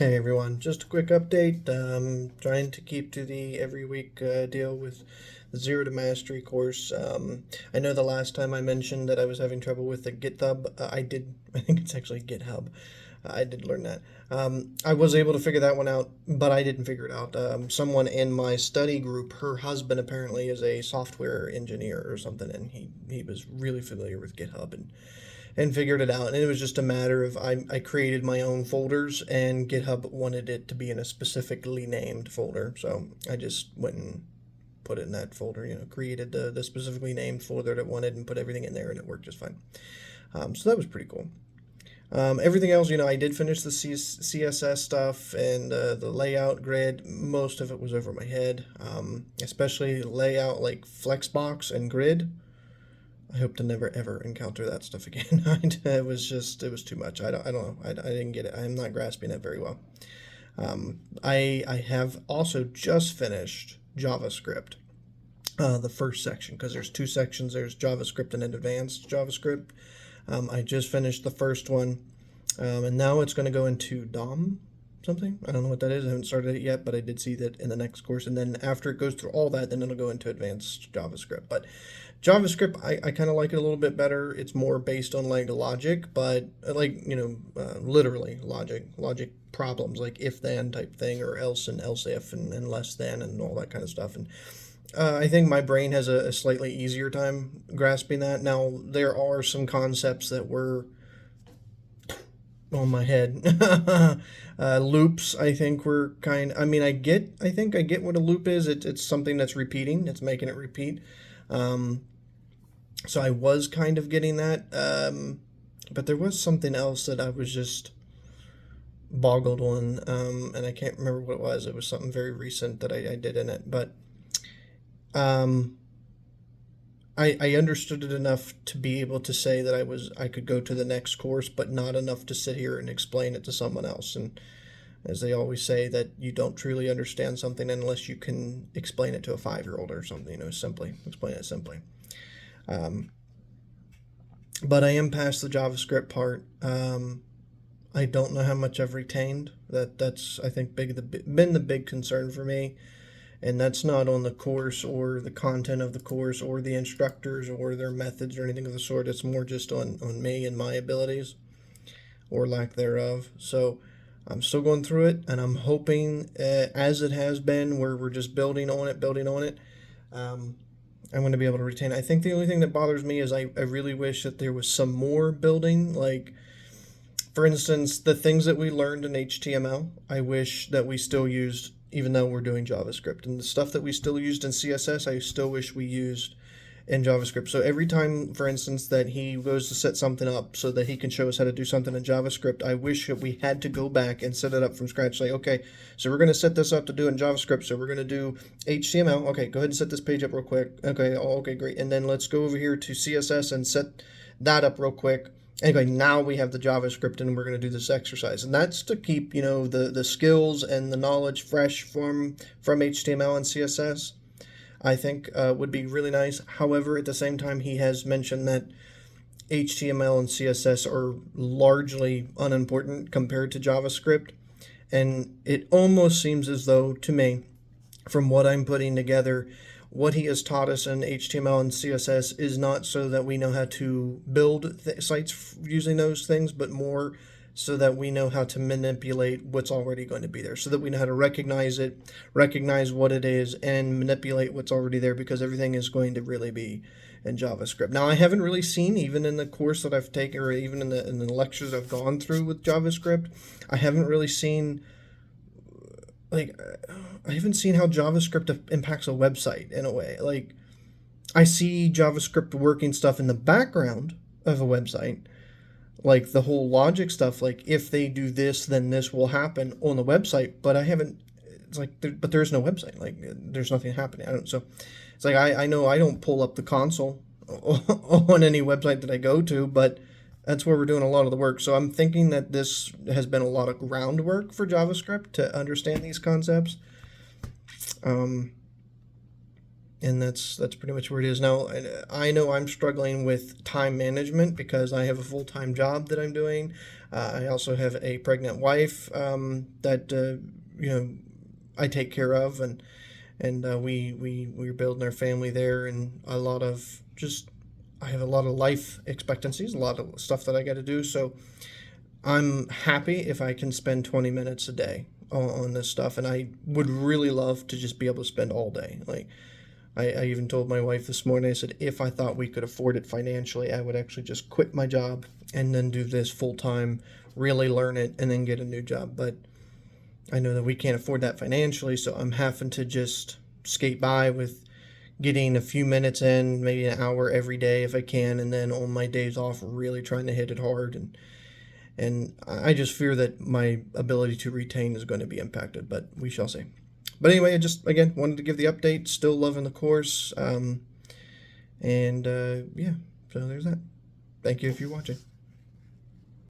Hey everyone, just a quick update. Trying to keep to the every week deal with the Zero to Mastery course. I know the last time I mentioned that I was having trouble with the GitHub. I think it's actually GitHub. I did learn that. I was able to figure that one out, but I didn't figure it out. Someone in my study group, her husband apparently is a software engineer or something, and he was really familiar with GitHub and figured it out. And it was just a matter of I created my own folders, and GitHub wanted it to be in a specifically named folder. So I just went and put it in that folder, created the specifically named folder that it wanted and put everything in there, and it worked just fine. So that was pretty cool. Everything else, I did finish the CSS stuff and the layout grid. Most of it was over my head, especially layout like Flexbox and grid. I hope to never ever encounter that stuff again. It was too much. I don't know. I didn't get it. I'm not grasping it very well. I have also just finished JavaScript, the first section, because there's two sections. There's JavaScript and advanced JavaScript. I just finished the first one, and now it's going to go into DOM something. I don't know what that is. I haven't started it yet, but I did see that in the next course. And then after it goes through all that, then it'll go into advanced JavaScript. But JavaScript, I kind of like it a little bit better. It's more based on like logic, but literally logic problems like if then type thing, or else and else if and less than and all that kind of stuff. And I think my brain has a slightly easier time grasping that. Now, there are some concepts that were on my head. Loops, I think, were I mean, I think I get what a loop is. It's something that's repeating, it's making it repeat. So I was kind of getting that. But there was something else that I was just boggled on, and I can't remember what it was. It was something very recent that I did in it. But um, I understood it enough to be able to say that I could go to the next course, but not enough to sit here and explain it to someone else. And as they always say, that you don't truly understand something unless you can explain it to a 5-year-old or something. Simply explain it simply. Um, but I am past the JavaScript part. I don't know how much I've retained. That's I think been the big concern for me, and that's not on the course or the content of the course or the instructors or their methods or anything of the sort. It's more just on me and my abilities or lack thereof. So I'm still going through it, and I'm hoping, as it has been, where we're just building on it. Um, I'm going to be able to retain. I think the only thing that bothers me is I really wish that there was some more building. Like, for instance, the things that we learned in HTML, I wish that we still used, even though we're doing JavaScript. And the stuff that we still used in CSS, I still wish we used in JavaScript. So every time, for instance, that he goes to set something up so that he can show us how to do something in JavaScript, I wish that we had to go back and set it up from scratch. Like, okay, so we're going to set this up to do in JavaScript. So we're going to do HTML. Okay, go ahead and set this page up real quick. Okay, okay, great. And then let's go over here to CSS and set that up real quick. Anyway, now we have the JavaScript, and we're going to do this exercise, and that's to keep the skills and the knowledge fresh from HTML and CSS. I think would be really nice. However, at the same time, he has mentioned that HTML and CSS are largely unimportant compared to JavaScript, and it almost seems as though, to me, from what I'm putting together, what he has taught us in HTML and CSS is not so that we know how to build sites using those things, but more so that we know how to manipulate what's already going to be there, so that we know how to recognize it, recognize what it is, and manipulate what's already there, because everything is going to really be in JavaScript. Now, I haven't really seen, even in the course that I've taken, or even in the lectures I've gone through with JavaScript, I haven't really seen, like, I haven't seen how JavaScript impacts a website in a way. Like, I see JavaScript working stuff in the background of a website, like the whole logic stuff, like if they do this, then this will happen on the website, but I haven't, it's like, but there's no website, like there's nothing happening. So it's like, I know I don't pull up the console on any website that I go to, but that's where we're doing a lot of the work. So I'm thinking that this has been a lot of groundwork for JavaScript to understand these concepts. And that's pretty much where it is now. I know I'm struggling with time management because I have a full-time job that I'm doing. I also have a pregnant wife that I take care of, and we're building our family there, and a lot of just I have a lot of life expectancies, a lot of stuff that I got to do. So I'm happy if I can spend 20 minutes a day on this stuff, and I would really love to just be able to spend all day. Like I even told my wife this morning, I said if I thought we could afford it financially, I would actually just quit my job and then do this full time, really learn it, and then get a new job. But I know that we can't afford that financially, so I'm having to just skate by with getting a few minutes in, maybe an hour every day if I can, and then on my days off, really trying to hit it hard. And I just fear that my ability to retain is going to be impacted, but we shall see. But anyway, I just again wanted to give the update. Still loving the course, and yeah, so there's that. Thank you if you're watching.